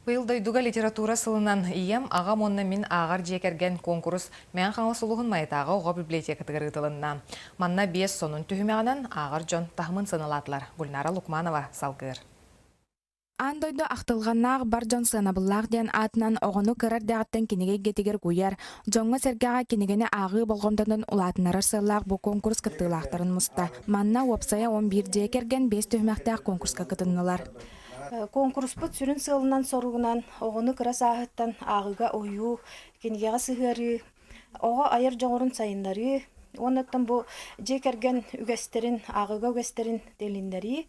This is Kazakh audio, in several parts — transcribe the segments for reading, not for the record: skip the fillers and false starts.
Быйыл дойдуга литература сылынан ием аға монна мин ағар жекерген конкурс мән қаңла сұлығын майтаға оға библиотека тығырытылынна. Манна 5 сонун түхімеғанан ағар жон тахмын сыналатлар. Гүлнара Лукманова салгыр. Андойду ақтылғаннақ бар жон сынабыллақ ден атынан оғыну кырар дәғаттен кенеге гетігер гуяр. Жонға сәргеға кенегені ағы болғандардың улатынары сыллақ бұл конкурс кыттылақтарын мұста. Манна опсая 11 жекерген 5 түхімәқтәқ конкурска кытыннылар. Конкурс бұт сүрін сылынан соруғынан, оғыны кыра сағыттан ағыға ойу, кенегеға сығыры, оға айыр жоғырын сайындары, онаттан бұл жекерген үгәстерін, ағыға үгәстерін деліндері,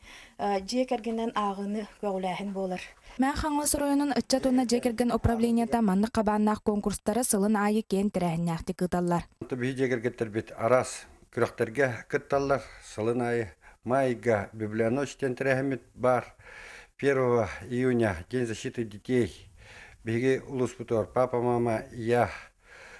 жекергеннен ағыны көғіләхін болар. Мән Хаңлас районун ытчатуна жекерген управленията манны қабаннақ конкурстары сылын айы кен тірәхіннәқті кыталлар. Бі жекергеттер бет арас күріқтерге кытталлар, сылын айы майга библионочтен тірәхімет бар. 1 июня День защиты детей. Беги улуспутор папа, мама, я.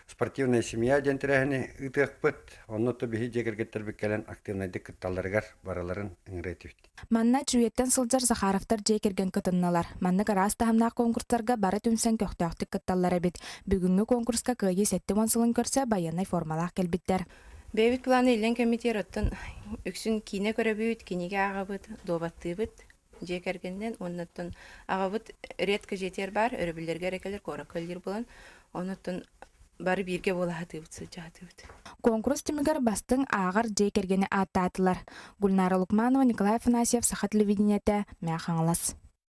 Спортивная семья ден тірәхіні үтіқ бұт. Оннотты беги жекергеттер беккелен активнайды кытталларғар бараларын үңіретівді. Манна чуеттен сылжар Захаровтар жекерген кытынналар. Манны карас тахамнақ конкурстарға бары түнсен көқтіяқты кытталлар әбет. Бүгінгі конкурска күйе сәтті сылын көрсе баянай формалақ келбеттер. Бәйбіт планы елен комитер оттын үксін кейіне көрі бүйт, кейінеге ағабыт, добатты бұт. Жекергенден оннаттан ағабыт редкі жетер бар, өрібілерге рекелер, қорақөлдер болан, оннаттан бары бирге бола хатыбыт, сылжатыбыт. Конкурс тимигар бастың ағар жекергені аттатылар. Гүлнара Лукманова, Николай Афанасьев, Саха телевидениеті, Мән Хаңлас.